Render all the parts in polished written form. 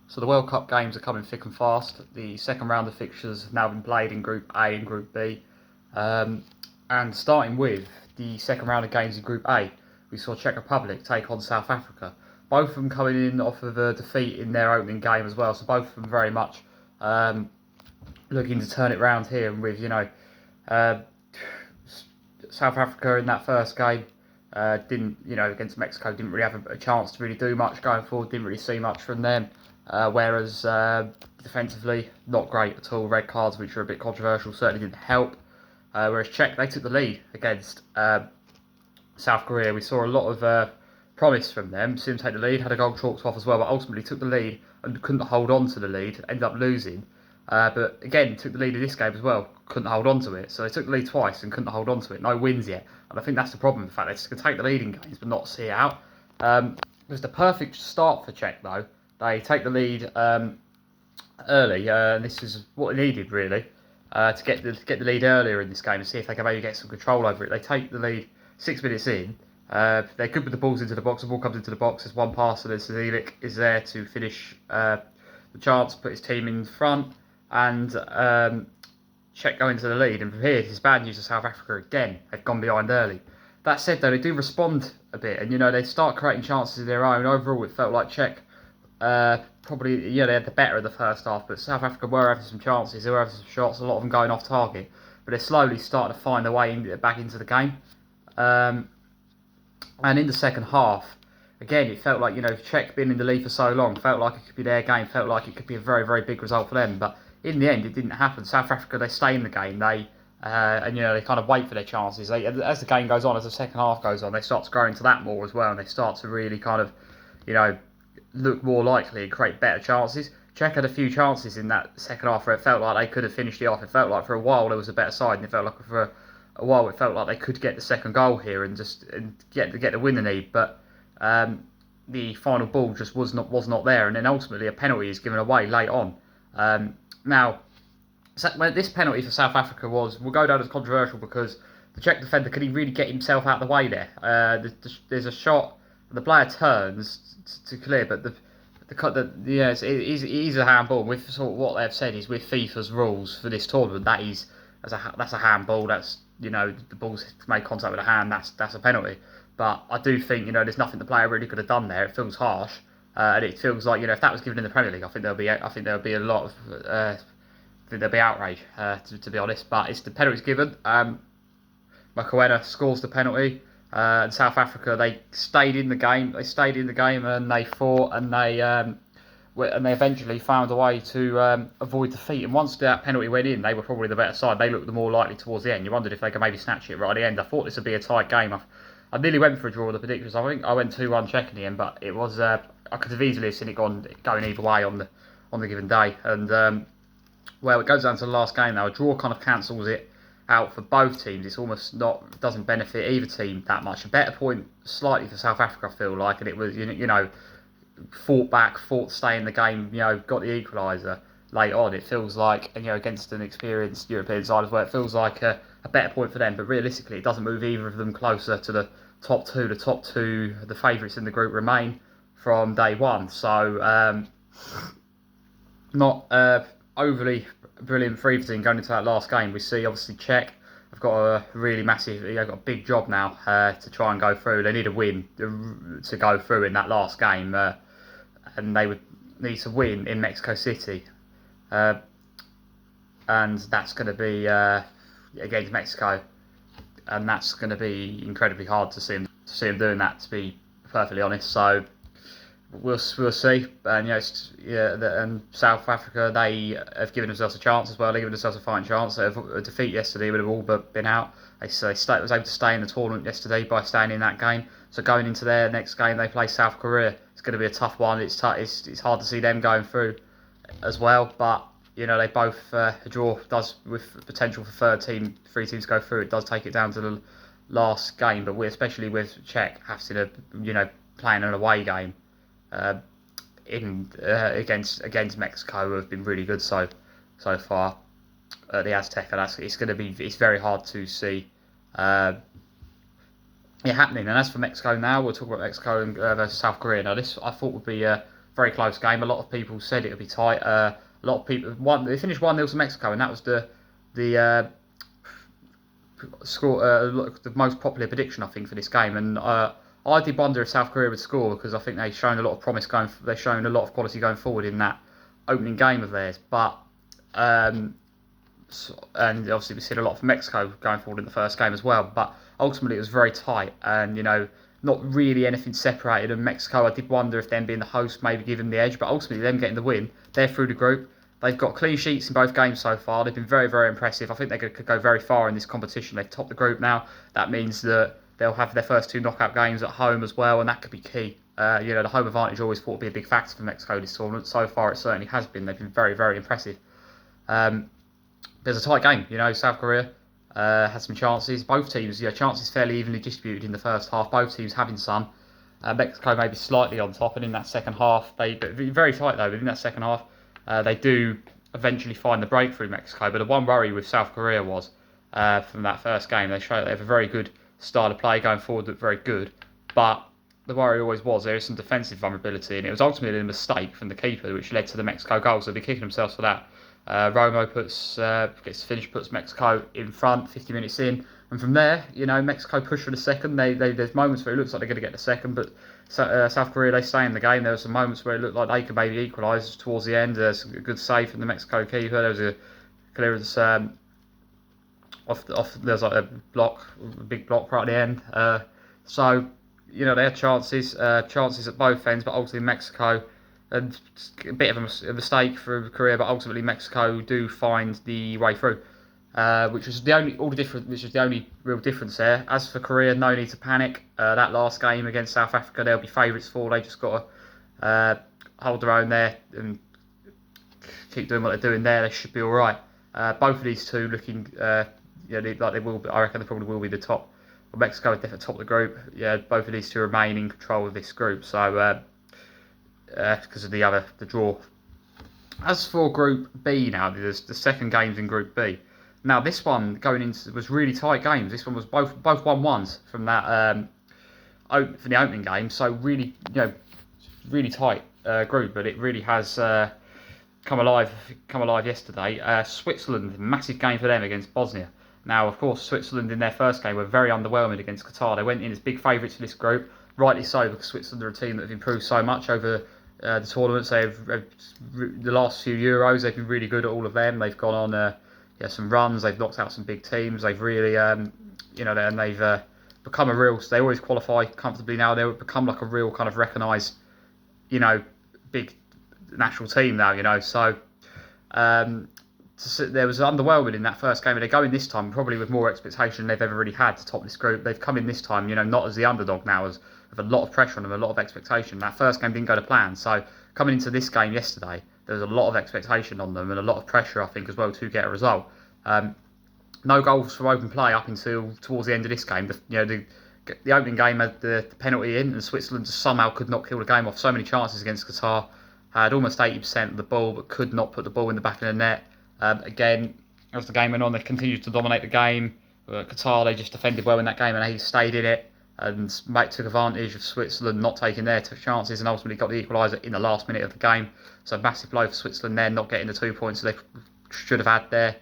So the World Cup games are coming thick and fast. The second round of fixtures have now been played in Group A and Group B. And starting with the second round of games in Group A, we saw Czech Republic take on South Africa. Both of them coming in off of a defeat in their opening game as well. So both of them very much looking to turn it round here. And with, uh, South Africa in that first game, didn't, against Mexico, didn't really have a chance to really do much going forward, didn't really see much from them. Whereas defensively, not great at all. Red cards, which are a bit controversial, certainly didn't help. Whereas Czech, they took the lead against South Korea. We saw a lot of promise from them. See them take the lead, had a goal chalked off as well, but ultimately took the lead and couldn't hold on to the lead, ended up losing. But again, took the lead in this game as well, couldn't hold on to it. So they took the lead twice and couldn't hold on to it. No wins yet. And I think that's the problem, the fact they just can take the lead in games but not see it out. It was the perfect start for Czech though. They take the lead early, and this is what they needed really, to get the lead earlier in this game and see if they can maybe get some control over it. They take the lead 6 minutes in. They're good with the balls into the box. The ball comes into the box. There's one pass, and then Sadilik is there to finish the chance, put his team in front, and Czech go into the lead. And from here, it's bad news to South Africa again. They've gone behind early. That said, though, they do respond a bit, and they start creating chances of their own. Overall, it felt like Czech probably, they had the better of the first half, but South Africa were having some chances. They were having some shots, a lot of them going off target, but they're slowly starting to find their way back into the game. And in the second half, again, it felt like, Czech being in the lead for so long, felt like it could be their game, felt like it could be a very, very big result for them. But in the end, it didn't happen. South Africa, they stay in the game. They kind of wait for their chances. As the game goes on, as the second half goes on, they start to grow into that more as well, and they start to really kind of, look more likely and create better chances. Czech had a few chances in that second half where it felt like they could have finished it off. It felt like for a while there was a better side, and it felt like for a while it felt like they could get the second goal here and get the win they need. But the final ball just was not there, and then ultimately a penalty is given away late on. Now, this penalty for South Africa will go down as controversial because the Czech defender, could he really get himself out of the way there? There's a shot, the player turns to clear, but it is a handball. With sort of what they've said is with FIFA's rules for this tournament, that's a handball. That's the ball's made contact with a hand. That's a penalty. But I do think there's nothing the player really could have done there. It feels harsh, and it feels like if that was given in the Premier League, I think there'll be a lot of I think there'll be outrage, to be honest. But it's the penalty's given. Mokoena scores the penalty. And South Africa, they stayed in the game. And they fought, and they eventually found a way to avoid defeat. And once that penalty went in, they were probably the better side. They looked the more likely towards the end. You wondered if they could maybe snatch it right at the end. I thought this would be a tight game. I nearly went for a draw with the predictions. I think I went 2-1 Czech in the end, but it was I could have easily seen it going either way on the given day. And well, it goes down to the last game now. A draw kind of cancels it out for both teams. It's almost doesn't benefit either team that much. A better point slightly for South Africa, I feel like, and it was fought to stay in the game. Got the equaliser late on. It feels like against an experienced European side as well. It feels like a better point for them. But realistically, it doesn't move either of them closer to the top two. The top two, the favourites in the group, remain from day one. So not overly brilliant for either team going into that last game. We see obviously Czech have got a really massive, got a big job now to try and go through. They need a win to go through in that last game, and they would need to win in Mexico City, and that's going to be against Mexico, and that's going to be incredibly hard to see them doing that, to be perfectly honest. So we'll see. And and South Africa, they have given themselves a chance as well. They given themselves a fighting chance. A defeat yesterday would have all but been out. They was able to stay in the tournament yesterday by staying in that game. So going into their next game, they play South Korea. It's going to be a tough one. It's hard to see them going through as well. But they both a draw does, with potential for three teams to go through. It does take it down to the last game. But especially with Czech having to playing an away game. Against Mexico, who have been really good so far. The Azteca, it's very hard to see it happening. And as for Mexico now, we'll talk about Mexico and versus South Korea. Now this I thought would be very close game. A lot of people said it would be tight. A lot of people they finished 1-0 to Mexico, and that was the score, the most popular prediction I think for this game. And I did wonder if South Korea would score, because I think they've shown a lot of promise they've shown a lot of quality going forward in that opening game of theirs. But and obviously we've seen a lot from Mexico going forward in the first game as well. But ultimately it was very tight, and not really anything separated. And Mexico, I did wonder if them being the host maybe give them the edge, but ultimately them getting the win, they're through the group. They've got clean sheets in both games so far. They've been very, very impressive. I think they could go very far in this competition. They've topped the group now. That means that they'll have their first 2 knockout games at home as well, and that could be key. The home advantage always thought to be a big factor for Mexico this tournament. So far, it certainly has been. They've been very, very impressive. There's a tight game. South Korea had some chances. Both teams, chances fairly evenly distributed in the first half. Both teams having some. Mexico maybe slightly on top, and in that second half, very tight though. But in that second half, they do eventually find the breakthrough, Mexico. But the one worry with South Korea was from that first game, they showed they have a very good style of play going forward, looked very good. But the worry always was there is some defensive vulnerability, and it was ultimately a mistake from the keeper which led to the Mexico goal. So they're kicking themselves for that. Romo puts Mexico in front 50 minutes in, and from there, Mexico push for the second. There's moments where it looks like they're going to get the second, but South Korea, they stay in the game. There were some moments where it looked like they could maybe equalise towards the end. There's a good save from the Mexico keeper. There was a clearance off. There's like a big block right at the end. So they had chances at both ends, but ultimately Mexico. And a bit of a mistake for Korea, but ultimately Mexico do find the way through, which was the only real difference there. As for Korea, no need to panic. That last game against South Africa, they'll be favourites for. They just got to hold their own there and keep doing what they're doing there. They should be all right. Both of these two looking, like they will be. I reckon they probably will be the top. Well, Mexico is definitely top of the group. Yeah, both of these two remain in control of this group. So. Because of the draw. As for Group B now, there's the second games in Group B. Now this one going into was really tight games. This one was both 1-1s from that from the opening game. So really really tight group, but it really has come alive yesterday. Switzerland, massive game for them against Bosnia. Now of course Switzerland in their first game were very underwhelming against Qatar. They went in as big favourites for this group. Rightly so, because Switzerland are a team that have improved so much over the tournaments. The last few Euros, they've been really good at all of them. They've gone on some runs. They've knocked out some big teams. They've really, and they've become a real. They always qualify comfortably now. They've become like a real kind of recognised, big national team now. So there was underwhelming in that first game, and they go in this time probably with more expectation than they've ever really had to top this group. They've come in this time, not as the underdog now, as with a lot of pressure on them, a lot of expectation. That first game didn't go to plan, so coming into this game yesterday, there was a lot of expectation on them and a lot of pressure, I think, as well to get a result. No goals from open play up until towards the end of this game. The opening game had the penalty in, and Switzerland somehow could not kill the game off. So many chances against Qatar, had almost 80% of the ball, but could not put the ball in the back of the net. Again, as the game went on, they continued to dominate the game. Qatar, they just defended well in that game, and they stayed in it and took advantage of Switzerland not taking their chances, and ultimately got the equaliser in the last minute of the game. So massive blow for Switzerland there, not getting the 2 points they should have had there.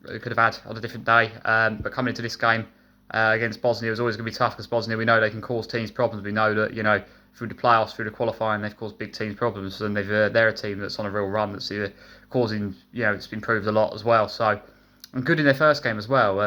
They could have had on a different day. But coming into this game against Bosnia, it was always going to be tough, because Bosnia, we know they can cause teams problems. We know that through the playoffs, through the qualifying, they've caused big teams problems, and they're a team that's on a real run that's causing, it's been proved a lot as well. So, and good in their first game as well.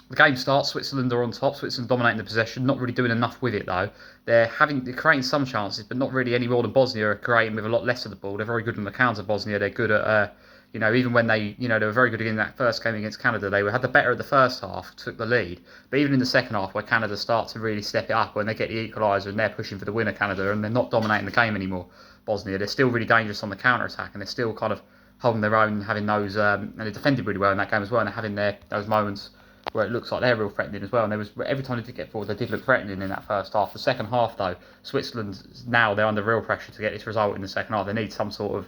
The game starts, Switzerland are on top. Switzerland dominating the possession, not really doing enough with it though. They're creating some chances, but not really any more than Bosnia are creating with a lot less of the ball. They're very good on the counter, Bosnia. They're good at, even when they were very good in that first game against Canada. They had the better of the first half, took the lead. But even in the second half, where Canada start to really step it up, when they get the equaliser and they're pushing for the winner, Canada, and they're not dominating the game anymore, Bosnia, they're still really dangerous on the counter-attack, and they're still kind of holding their own, having those, and they defended really well in that game as well, and they're having those moments where it looks like they're real threatening as well. And every time they did get forward, they did look threatening in that first half. The second half, though, Switzerland, now they're under real pressure to get this result in the second half. They need some sort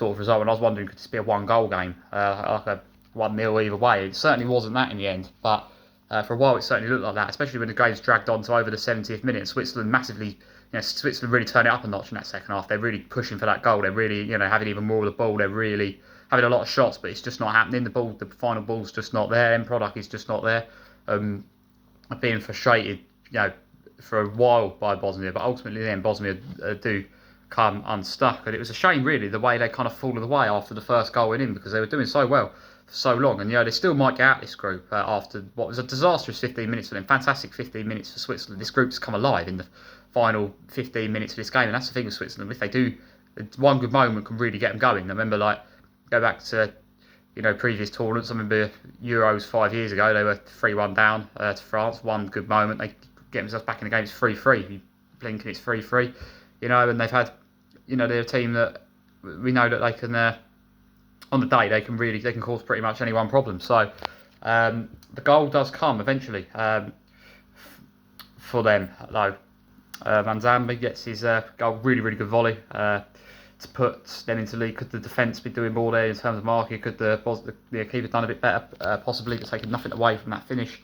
of result. And I was wondering, could this be a 1-goal game, like a 1-0 either way? It certainly wasn't that in the end. But For a while, it certainly looked like that, especially when the game's dragged on to over the 70th minute. Switzerland massively, Switzerland really turned it up a notch in that second half. They're really pushing for that goal. They're really, having even more of the ball. They're really having a lot of shots, but it's just not happening. The final ball's just not there. End product is just not there. I've been frustrated, for a while by Bosnia, but ultimately then Bosnia do come unstuck. And it was a shame, really, the way they kind of fallen away after the first goal went in, because they were doing so well for so long. And, they still might get out this group after what was a disastrous 15 minutes for them. Fantastic 15 minutes for Switzerland. This group's come alive in the final 15 minutes of this game. And that's the thing with Switzerland. If they do, one good moment can really get them going. I remember, go back to, previous tournaments. I remember Euros 5 years ago, they were 3-1 down to France. One good moment, they get themselves back in the game. It's 3-3. You blink and it's 3-3. And they've had, they're a team that we know that they can, on the day, they can cause pretty much any one problem. So the goal does come eventually for them, though. Manzambi gets his goal, really, really good volley to put them into lead. Could the defence be doing more there in terms of marking? Could the keeper done a bit better? Possibly, but taking nothing away from that finish.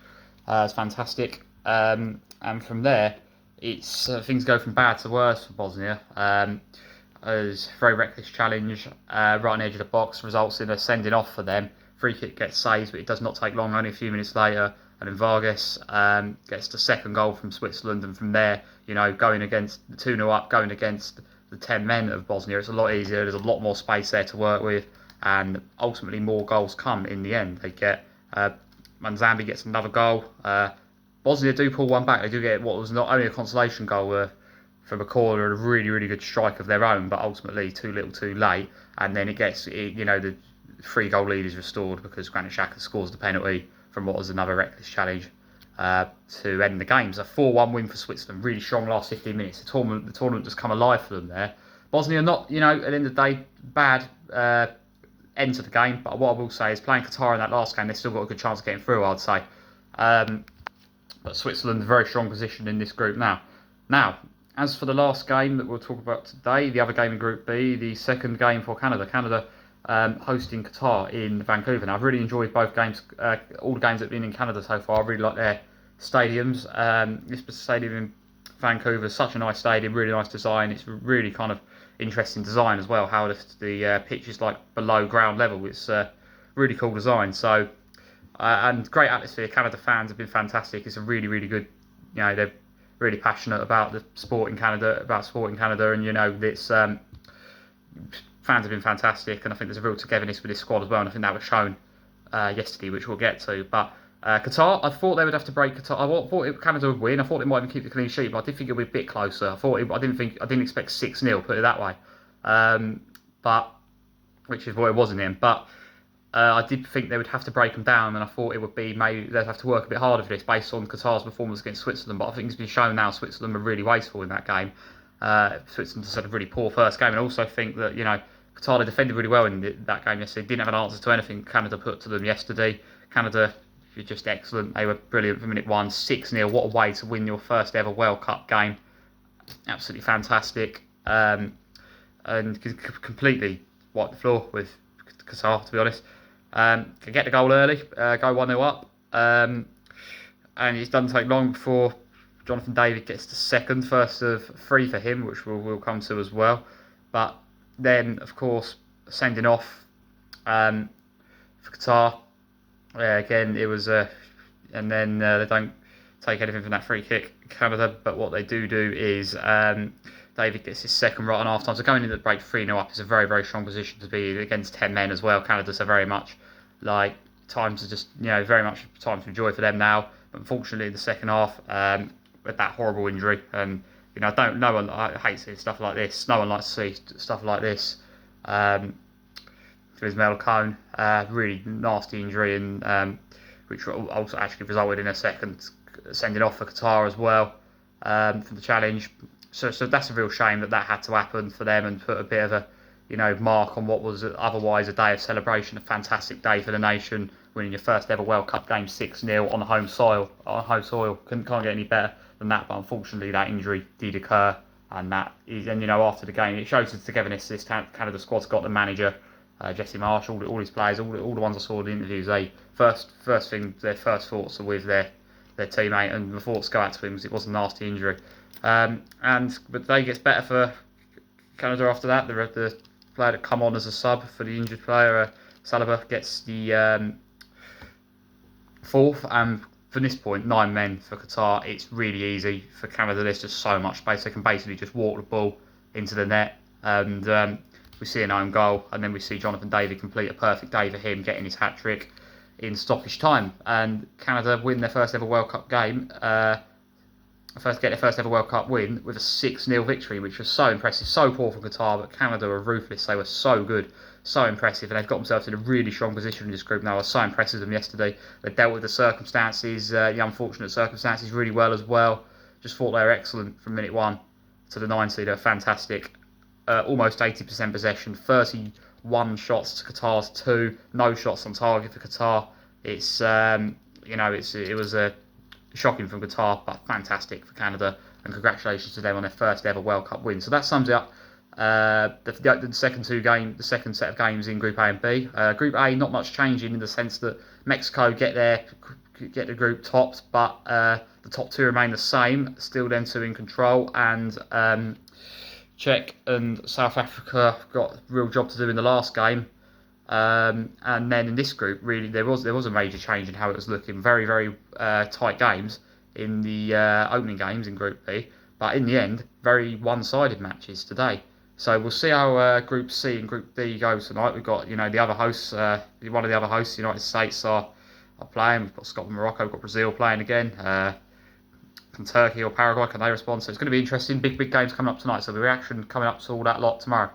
It's fantastic. And from there, it's things go from bad to worse for Bosnia. As very reckless challenge right on the edge of the box results in a sending off for them. Free kick gets saved, but it does not take long. Only a few minutes later, and then Vargas gets the second goal from Switzerland, and from there, going against the 2-0 up, going against the 10 men of Bosnia, it's a lot easier. There's a lot more space there to work with, and ultimately more goals come in the end. They get Manzambi gets another goal. Bosnia do pull one back. They do get what was not only a consolation goal from a corner, a really, really good strike of their own, but ultimately too little too late. And then the 3-goal lead is restored because Granit Xhaka scores the penalty from what was another reckless challenge to end the game. It's a 4-1 win for Switzerland. Really strong last 15 minutes. The tournament just come alive for them there. Bosnia not, at the end of the day, bad end to the game. But what I will say is playing Qatar in that last game, they still got a good chance of getting through, I'd say. But Switzerland, very strong position in this group now. Now, as for the last game that we'll talk about today, the other game in Group B, the second game for Canada. Canada hosting Qatar in Vancouver. Now, I've really enjoyed both games, all the games that have been in Canada so far. I really like their stadiums. This stadium in Vancouver is such a nice stadium, really nice design. It's really kind of interesting design as well, how the pitch is like below ground level. It's really cool design. So, and great atmosphere. Canada fans have been fantastic. It's a really, really good, they're really passionate about the sport in Canada, and it's fans have been fantastic, and I think there's a real togetherness with this squad as well, and I think that was shown yesterday, which we'll get to. But Qatar, I thought they would have to break Qatar. I thought Canada would win. I thought they might even keep the clean sheet, but I did think it would be a bit closer. I didn't expect 6-0, put it that way. But which is what it was in the end. But I did think they would have to break them down, and I thought it would be maybe they'd have to work a bit harder for this based on Qatar's performance against Switzerland. But I think it's been shown now Switzerland were really wasteful in that game. Switzerland just had a really poor first game, and I also think that Qatar defended really well in that game yesterday. Didn't have an answer to anything Canada put to them yesterday. Canada were just excellent. They were brilliant from minute one. 6-0. What a way to win your first ever World Cup game. Absolutely fantastic. And completely wiped the floor with Qatar, to be honest. Can get the goal early, go 1-0 up. And it doesn't take long before Jonathan David gets the second, first of 3 for him, which we'll come to as well. But then, of course, sending off for Qatar. Again, it was and then they don't take anything from that free kick, Canada. But what they do is David gets his second right on half time. So going into the break 3-0 up is a very, very strong position to be against 10 men as well. Canada's are very much like times are just very much time to enjoy for them now. But unfortunately, in the second half, with that horrible injury, and I hate seeing stuff like this. No one likes to see stuff like this. To Ismail Cohn, really nasty injury, and which also actually resulted in a second sending off for Qatar as well for the challenge. So that's a real shame that had to happen for them, and put a bit of a mark on what was otherwise a day of celebration, a fantastic day for the nation, winning your first ever World Cup game 6-0 on home soil. Can't get any better than that. But unfortunately, that injury did occur, and after the game, it shows the togetherness this Canada squad's got. The manager, Jesse Marsh, all his players, all the ones I saw in the interviews, they first thing, their first thoughts are with their teammate, and the thoughts go out to him because it was a nasty injury. But the day gets better for Canada after that. The player that come on as a sub for the injured player, Saliba, gets the fourth, and from this point, 9 men for Qatar. It's really easy for Canada. There's just so much space. They can basically just walk the ball into the net, and we see an own goal, and then we see Jonathan David complete a perfect day for him, getting his hat trick in stoppage time, and Canada win their first ever World Cup game. Get their first ever World Cup win with a 6-0 victory, which was so impressive. So poor for Qatar, but Canada were ruthless. They were so good, so impressive, and they've got themselves in a really strong position in this group now. I was so impressed with them yesterday. They dealt with the circumstances, the unfortunate circumstances, really well as well. Just thought they were excellent from minute 1 to the 90. They were fantastic. Almost 80% possession, 31 shots to Qatar's 2, no shots on target for Qatar. It's it was a shocking from Qatar, but fantastic for Canada, and congratulations to them on their first ever World Cup win. So that sums it up. The second set of games in Group A and B. Group A, not much changing in the sense that Mexico get the group topped, but the top 2 remain the same. Still them 2 in control, and Czech and South Africa got a real job to do in the last game. And then in this group, really, there was a major change in how it was looking. Very, very tight games in the opening games in Group B, but in the end, very one-sided matches today. So we'll see how Group C and Group D go tonight. We've got the other hosts, one of the other hosts, the United States are playing. We've got Scotland, Morocco, we've got Brazil playing again. Can Turkey or Paraguay, can they respond? So it's going to be interesting. Big games coming up tonight. So the reaction coming up to all that lot tomorrow.